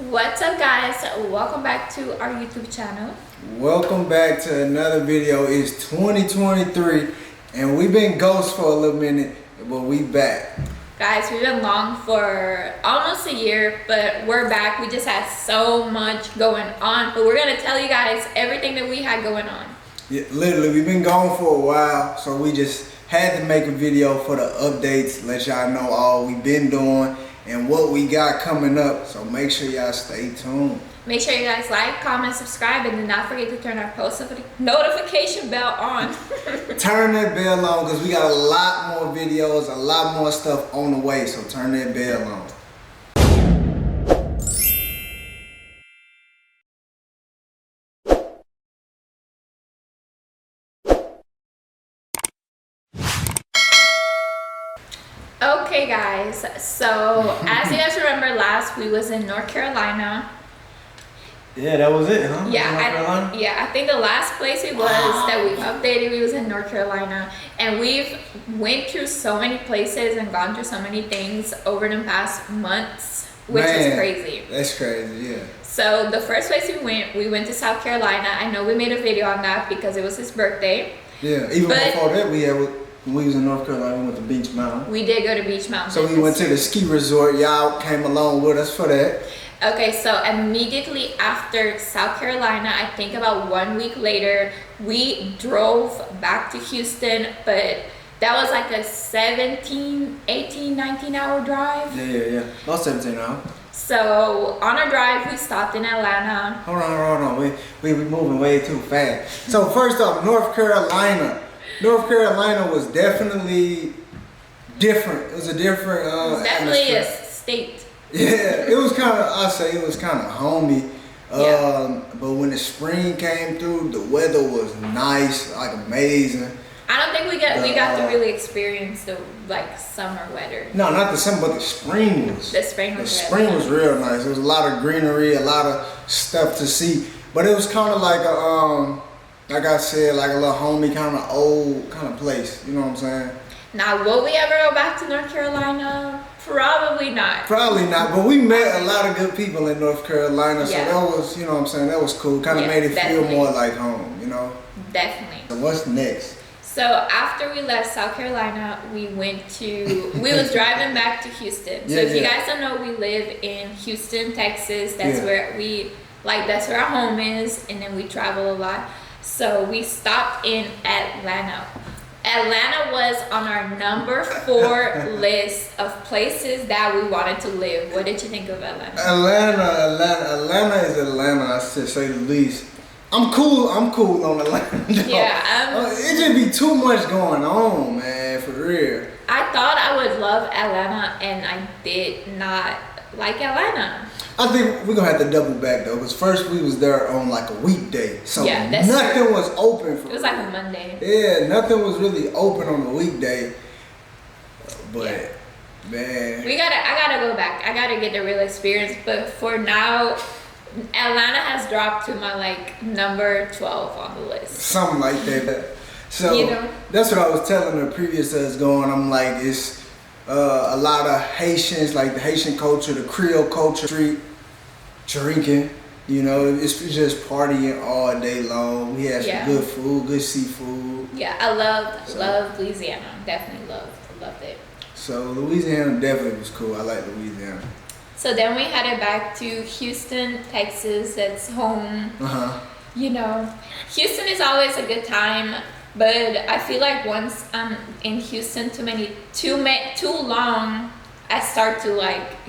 What's up, guys? Welcome back to our YouTube channel. Welcome back to another video. It's 2023 and we've been ghosts for a little minute, but we back. Guys, we've been long for almost a year, but we're back. We just had so much going on, but we're gonna tell you guys everything that we had going on. Yeah, literally, we've been gone for a while, so we just had to make a video for the updates, let y'all know all we've been doing and what we got coming up. So make sure y'all stay tuned. Make sure you guys like, comment, subscribe, and do not forget to turn our post notification bell on. Turn that bell on because we got a lot more videos, a lot more stuff on the way, so turn that bell on. Okay, guys, so as you guys remember, last we was in North Carolina. Yeah, that was it, huh? I think the last place we was that we updated, we was in North Carolina, and we've went through so many places and gone through so many things over the past months, which is crazy. That's crazy, yeah. So the first place we went to South Carolina. I know we made a video on that because it was his birthday. Yeah, even before that, when we was in North Carolina, we went to Beach Mountain. We did go to Beach Mountain. So we went to the ski resort. Y'all came along with us for that. Okay, so immediately after South Carolina, I think about 1 week later, we drove back to Houston, but that was like a 17, 18, 19 hour drive. Yeah. About 17 hours. So on our drive, we stopped in Atlanta. Hold on. We moving way too fast. So first off, North Carolina. North Carolina was definitely different. It was a different it was definitely atmosphere. a state. Yeah, it was kind of homey. But when the spring came through, the weather was nice, like amazing. I don't think we got to really experience the summer weather. No, not the summer, but the spring was. The spring was real nice. There was a lot of greenery, a lot of stuff to see. But it was kind of like a like I said, like a little homey kind of old kind of place. You know what I'm saying? Now, will we ever go back to North Carolina? Probably not. Probably not, but we met a lot of good people in North Carolina, so that was, you know what I'm saying, that was cool. Kind of made it feel more like home, you know? Definitely. So what's next? So after we left South Carolina, we was driving back to Houston. So if you guys don't know, we live in Houston, Texas. That's where that's where our home is, and then we travel a lot. So we stopped in Atlanta. Atlanta was on our number 4 list of places that we wanted to live. What did you think of Atlanta? Atlanta is Atlanta, I should say the least. I'm cool on Atlanta. Yeah. It just be too much going on, man, for real. I thought I would love Atlanta, and I did not like Atlanta. I think we're gonna have to double back though, because first we was there on like a weekday, so nothing was open for. It was like a Monday. Yeah, nothing was really open on a weekday. But man, I gotta go back. I gotta get the real experience. But for now, Atlanta has dropped to my number 12 on the list. Something like that. So that's what I was telling the previous us going. I'm like, it's a lot of Haitians, like the Haitian culture, the Creole culture, street drinking, you know, it's just partying all day long. We had some good food, good seafood. Yeah, I loved Louisiana. Definitely loved it. So Louisiana definitely was cool. I like Louisiana. So then we headed back to Houston, Texas. That's home. You know, Houston is always a good time. But I feel like once I'm in Houston too long, I start to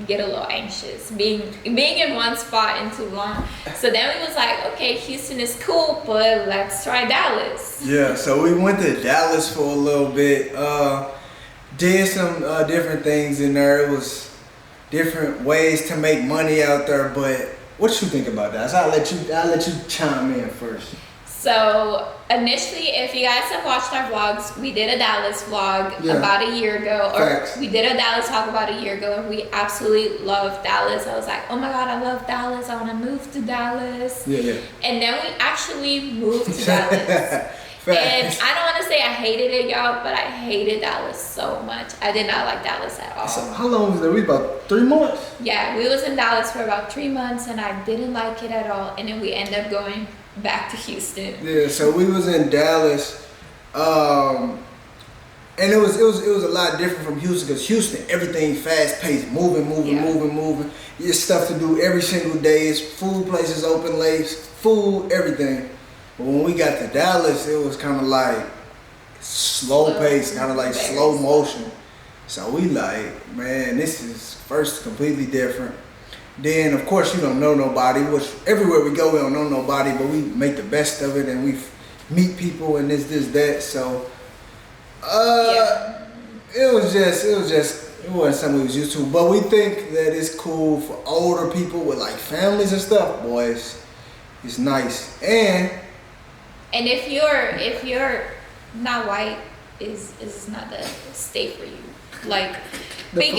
get a little anxious being in one spot and too long. So then we was like, okay, Houston is cool, but let's try Dallas. Yeah, so we went to Dallas for a little bit. Did some different things in there. It was different ways to make money out there. But what you think about that? So I'll let you chime in first. So initially, if you guys have watched our vlogs, we did a Dallas vlog about a year ago. We did a Dallas talk about a year ago, and we absolutely loved Dallas. I was like, oh my God, I love Dallas. I want to move to Dallas. Yeah. And then we actually moved to Dallas. And I don't want to say I hated it, y'all, but I hated Dallas so much. I did not like Dallas at all. So how long was it? We about 3 months? Yeah, we was in Dallas for about 3 months, and I didn't like it at all. And then we ended up going back to Houston. Yeah, so we was in Dallas, and it was a lot different from Houston, because Houston, everything fast paced, moving. There's stuff to do every single day. It's food places open late, food, everything. But when we got to Dallas, it was kind of like slow pace, kind of like slow motion. So we like, man, this is first completely different. Then of course you don't know nobody, which everywhere we go we don't know nobody, but we make the best of it and we meet people and this, that. So it wasn't something we was used to. But we think that it's cool for older people with like families and stuff. Boys, it's nice. And if you're not white, is not the state for you. Like, I'm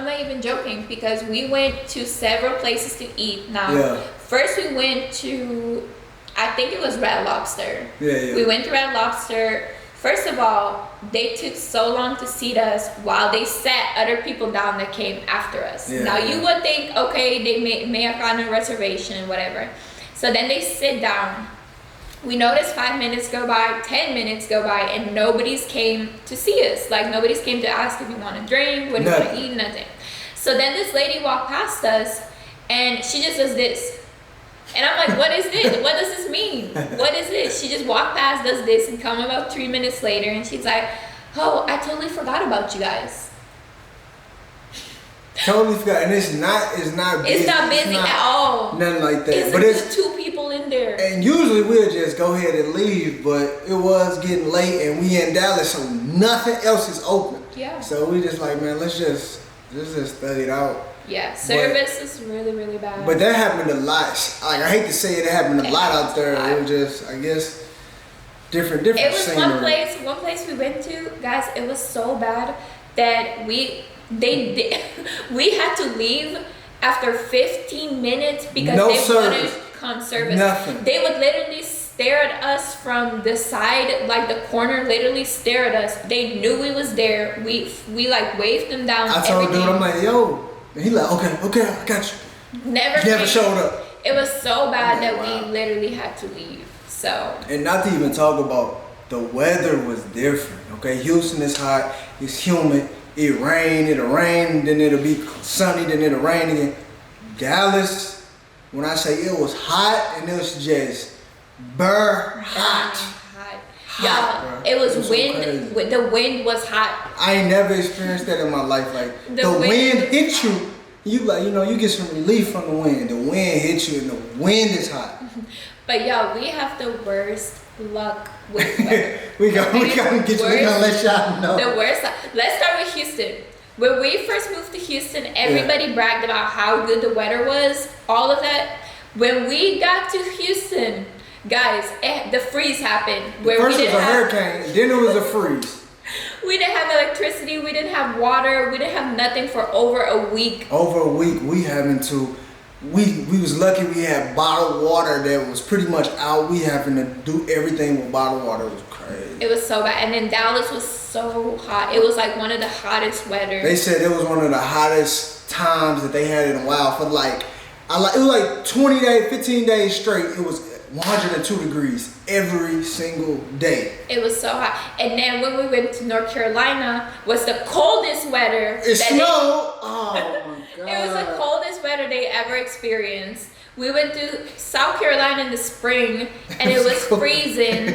not even joking, because we went to several places to eat. Now, first we went to, I think it was Red Lobster. Yeah. We went to Red Lobster. First of all, they took so long to seat us while they sat other people down that came after us. Now you would think, okay, they may have gotten a reservation, whatever. So then they sit down. We noticed 5 minutes go by, 10 minutes go by, and nobody's came to see us. Like, nobody's came to ask if you want to drink, what do you want to eat, nothing. So then this lady walked past us, and she just does this. And I'm like, what is this? What does this mean? What is this? She just walked past, does this, and come about 3 minutes later, and she's like, oh, I totally forgot about you guys. Totally forgot, and it's not busy. It's not busy at all. Nothing like that. But it's 2 people in there. And usually we'll just go ahead and leave, but it was getting late, and we in Dallas, so nothing else is open. Yeah. So we just like, man, let's just study it out. Yeah, service is really, really bad. But that happened a lot. Like, I hate to say it happened a lot out there. It was just, I guess, different. It was scenery. One place we went to, guys. It was so bad that we had to leave after 15 minutes because they wouldn't come service. Nothing. They would literally stare at us from the side, like the corner, literally stare at us. They knew we was there. We like waved them down. I told dude, I'm like, yo. And he like, okay, I got you. Never showed up. It was so bad that we literally had to leave. So. And not to even talk about, the weather was different. Okay, Houston is hot. It's humid. It'll rain, then it'll be sunny, then it'll rain again. Dallas, when I say it was hot, and it was just hot. Y'all, it was wind. The wind was hot. I ain't never experienced that in my life. Like, the wind hit you. You like, you get some relief from the wind. The wind hits you, and the wind is hot. But y'all, we have the worst luck with weather. we gonna let y'all know. The worst. Let's start with Houston. When we first moved to Houston, everybody bragged about how good the weather was, all of that. When we got to Houston, guys, the freeze happened. First it was a hurricane, then it was a freeze. We didn't have electricity, we didn't have water, we didn't have nothing for over a week. We was lucky we had bottled water that was pretty much out. We having to do everything with bottled water. It was crazy. It was so bad. And then Dallas was so hot. It was like one of the hottest weather. They said it was one of the hottest times that they had in a while. For it was like 20 days, 15 days straight. It was 102 degrees every single day. It was so hot. And then when we went to North Carolina, was the coldest weather. It snowed. Oh my God. It was the coldest weather they ever experienced. We went to South Carolina in the spring, and it was freezing.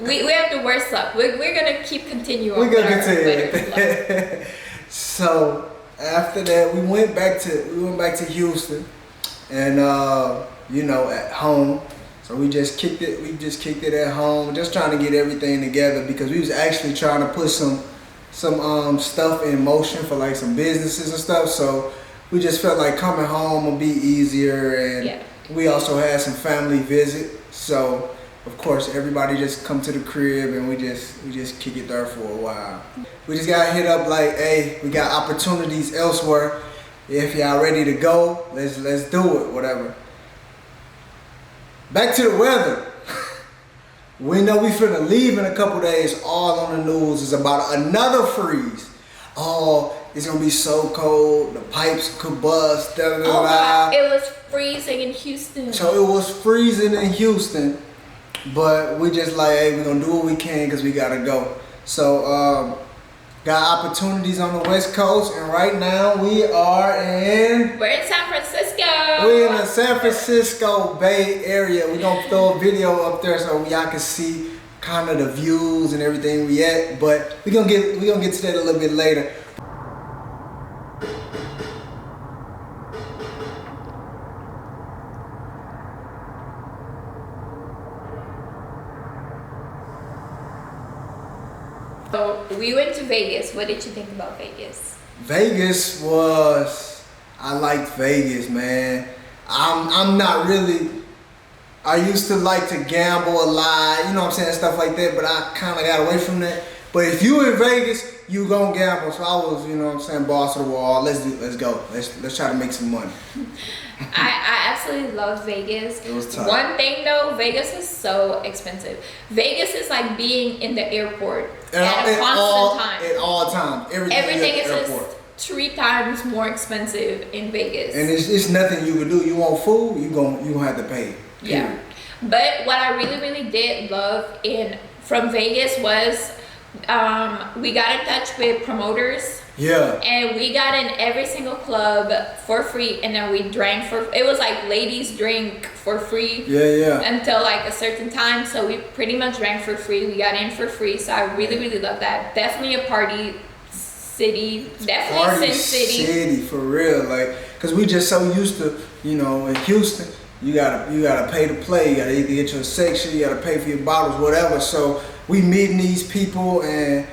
We have the worst luck. We're gonna keep continuing. We're gonna continue. So after that, we went back to Houston, and at home. So we just kicked it at home, just trying to get everything together, because we was actually trying to put some stuff in motion for like some businesses and stuff. So we just felt like coming home would be easier, and we also had some family visit. So of course everybody just come to the crib, and we just kick it there for a while. We just got hit up like, hey, we got opportunities elsewhere. If y'all ready to go, let's do it, whatever. back to the weather. We know we finna leave in a couple days. All on the news is about another freeze. Oh, it's gonna be so cold. The pipes could bust. Da, da, da, oh God, it was freezing in Houston. So it was freezing in Houston, but we just like, hey, we're gonna do what we can because we gotta go. So got opportunities on the West Coast, and right now we're in San Francisco. We're in the San Francisco Bay Area. We're gonna throw a video up there so y'all can see kind of the views and everything we at, but we're gonna get to that a little bit later. So we went to Vegas. What did you think about Vegas? Vegas was, I liked Vegas, man. I'm not really, I used to like to gamble a lot, you know what I'm saying, stuff like that, but I kind of got away from that. But if you in Vegas, you gonna gamble. So I was, you know what I'm saying, boss of the wall. Let's go. Let's try to make some money. I absolutely love Vegas. It was tough. One thing though, Vegas is so expensive. Vegas is like being in the airport at a constant time. At all times. Everything is just 3 times more expensive in Vegas. And it's nothing you can do. You want food, you gonna have to pay. Yeah. But what I really did love from Vegas was we got in touch with promoters. Yeah. And we got in every single club for free, and then we drank it was like ladies drink for free. Yeah. Until like a certain time. So we pretty much drank for free. We got in for free. So I really love that. Definitely a party city. Definitely Sin City. For real. Like, cause we just so used to, you know, in Houston, you gotta pay to play. You gotta either get your section, you gotta pay for your bottles, whatever. So we meeting these people and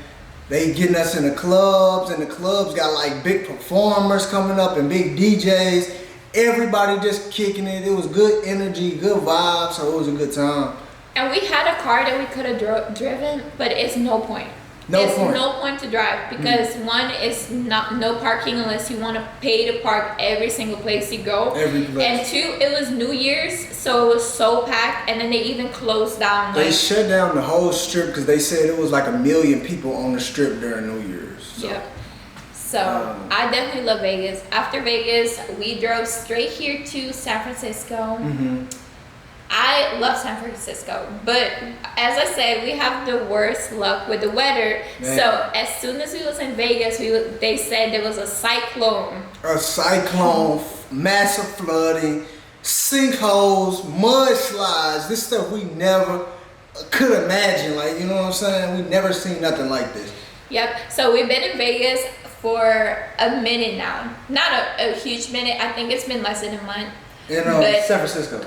they getting us in the clubs, and the clubs got like big performers coming up and big DJs. Everybody just kicking it. It was good energy, good vibes, so it was a good time. And we had a car that we could have driven, but it's no point. No point to drive because one is no parking unless you want to pay to park every single place you go. Every place. And 2, it was New Year's, so it was so packed, and then they even closed down. They shut down the whole strip because they said it was like 1 million people on the strip during New Year's. So. Yep. So I definitely love Vegas. After Vegas, we drove straight here to San Francisco. Mm-hmm. I love San Francisco, but as I said, we have the worst luck with the weather. Man. So as soon as we was in Vegas, they said there was a cyclone. Massive flooding, sinkholes, mudslides. This stuff we never could imagine. Like, you know what I'm saying? We've never seen nothing like this. Yep. So we've been in Vegas for a minute now. Not a huge minute. I think it's been less than a month. In San Francisco.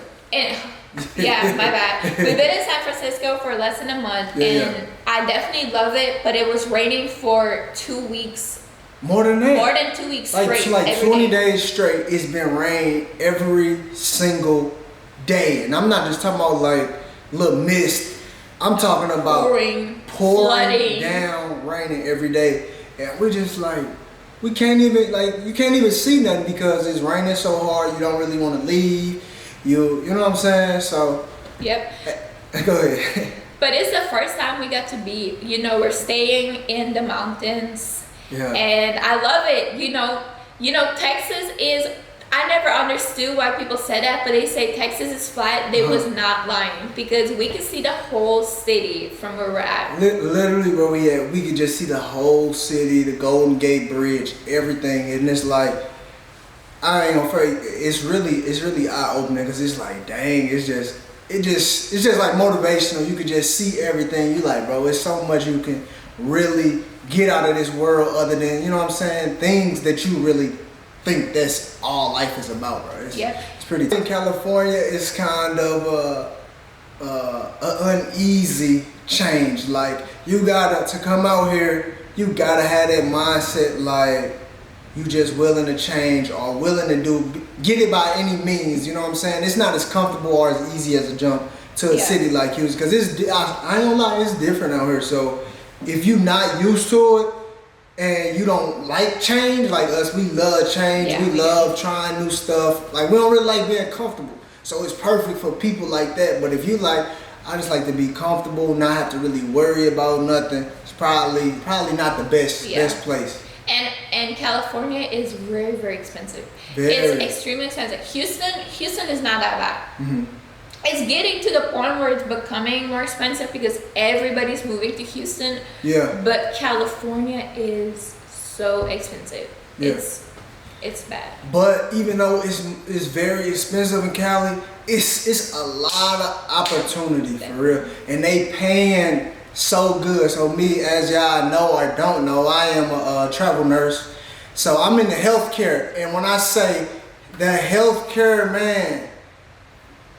Yeah, my bad. We've been in San Francisco for less than a month, and I definitely love it, but it was raining for 2 weeks. More than that. More than 2 weeks straight. Like 20 days straight, it's been rain every single day. And I'm not just talking about like little mist. I'm talking about pouring down, raining every day. And we're just like, you can't even see nothing because it's raining so hard, you don't really want to leave. You know what I'm saying? So. Yep. Go ahead. But it's the first time we got to be, we're staying in the mountains. Yeah. And I love it. You know, Texas is, I never understood why people said that, but they say Texas is flat. They was not lying because we can see the whole city from where we're at. Literally where we at, we could just see the whole city, the Golden Gate Bridge, everything. And it's like, I ain't gonna fake, it's really eye-opening because it's like, dang, it's just like motivational. You could just see everything. You like, bro, it's so much you can really get out of this world other than, you know what I'm saying, things that you really think that's all life is about, bro. It's pretty. In California, it's kind of an uneasy change. Like, you to come out here, you gotta have that mindset like, you just willing to change or willing to get it by any means, you know what I'm saying? It's not as comfortable or as easy as a jump to a city like Houston, because I ain't gonna lie, it's different out here. So if you're not used to it and you don't like change, like us, we love change, we love trying new stuff. Like, we don't really like being comfortable. So it's perfect for people like that. But if you like, I just like to be comfortable, not have to really worry about nothing, it's probably not the best place. And California is very, very expensive. Very. It's extremely expensive. Houston is not that bad. It's getting to the point where it's becoming more expensive because everybody's moving to Houston. Yeah. But California is so expensive. Yeah. It's bad. But even though it's very expensive in Cali, it's a lot of opportunity for real, and they paying so good. So me, as y'all know or don't know, I am a travel nurse. So I'm in the healthcare, and when I say the healthcare, man,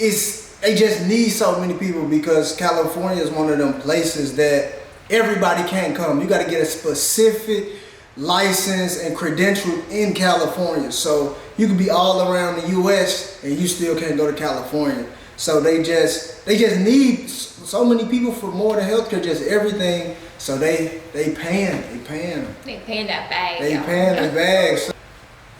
they just need so many people because California is one of them places that everybody can't come. You got to get a specific license and credential in California. So you could be all around the US and you still can't go to California. So they just need so many people for more than healthcare, just everything. So they paying them. They paying that bag. They paying the bag. So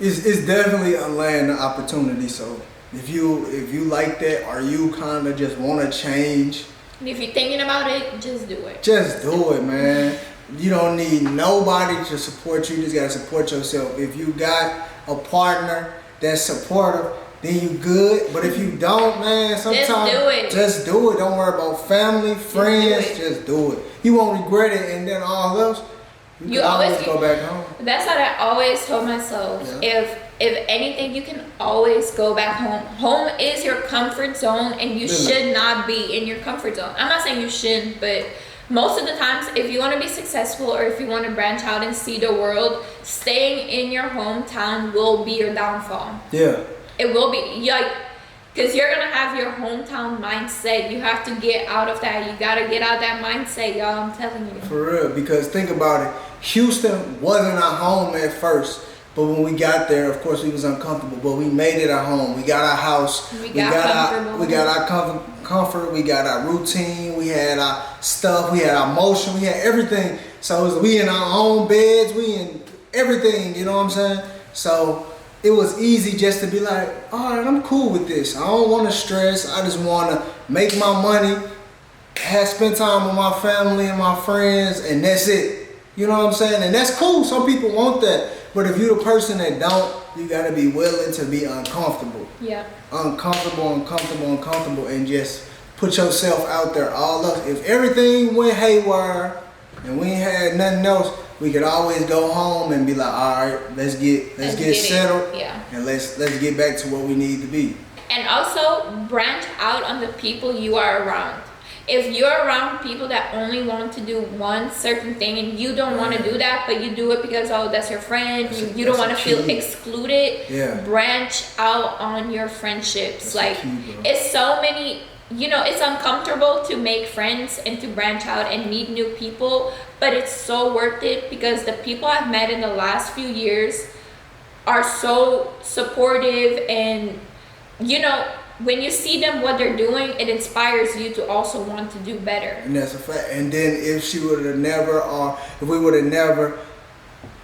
it's definitely a land of opportunity. So if you like that, or you kind of just want to change, and if you're thinking about it, just do it. Just do it, man. You don't need nobody to support you. You just gotta support yourself. If you got a partner that's supportive, then you good. But if you don't, man, sometimes just do it. Don't worry about family, friends. Just do it. You won't regret it, and then all else, you always go back home. That's what I always told myself. Yeah. If anything, you can always go back home. Home is your comfort zone, and you should not be in your comfort zone. I'm not saying you shouldn't, but most of the times, if you want to be successful or if you want to branch out and see the world, staying in your hometown will be your downfall. Yeah. It will be. Because you're going to have your hometown mindset. You have to get out of that. You got to get out of that mindset, y'all. I'm telling you. For real. Because think about it. Houston wasn't our home at first. But when we got there, of course, we was uncomfortable. But we made it our home. We got our house. We got our comfort. We got our routine. We had our stuff. We had our motion. We had everything. So we in our own beds. We in everything. You know what I'm saying? So it was easy just to be like, all right, I'm cool with this. I don't want to stress. I just want to make my money, spend time with my family and my friends, and that's it. You know what I'm saying? And that's cool. Some people want that. But if you're the person that don't, you gotta be willing to be uncomfortable. Yeah. Uncomfortable, and just put yourself out there. All up. If everything went haywire and we ain't had nothing else, we could always go home and be like, all right, let's get settled. Yeah. And let's get back to what we need to be. And also branch out on the people you are around. If you're around people that only want to do one certain thing and you don't want to do that, but you do it because, oh, that's your friend, you don't want to feel excluded, branch out on your friendships. It's so many, it's uncomfortable to make friends and to branch out and meet new people, but it's so worth it because the people I've met in the last few years are so supportive, and, when you see them, what they're doing, it inspires you to also want to do better. And that's a fact. And then if we would have never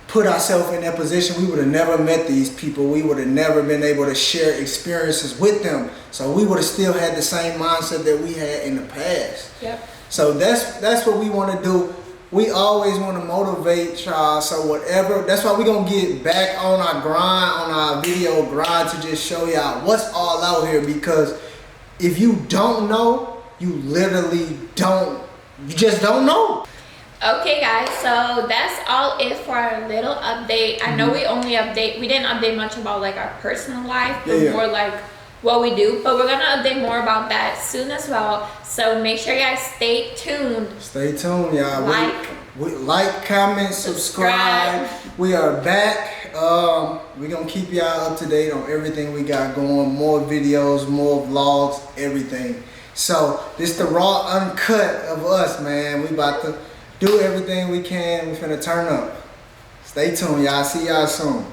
put ourselves in that position, we would have never met these people. We would have never been able to share experiences with them. So we would have still had the same mindset that we had in the past. Yep. So that's what we want to do. We always want to motivate y'all. So whatever, that's why we're going to get back on our grind, on our video grind, to just show y'all what's all out here. Because if you don't know, you just don't know. Okay guys, so that's all it for our little update. I know we didn't update much about our personal life, but more what we do, but we're gonna update more about that soon as well. So make sure you guys stay tuned. Stay tuned, y'all. Like, comment, subscribe. We are back. We're gonna keep y'all up to date on everything we got going. More videos, more vlogs, everything. So this the raw uncut of us, man. We about to do everything we can. We finna turn up. Stay tuned, y'all. See y'all soon.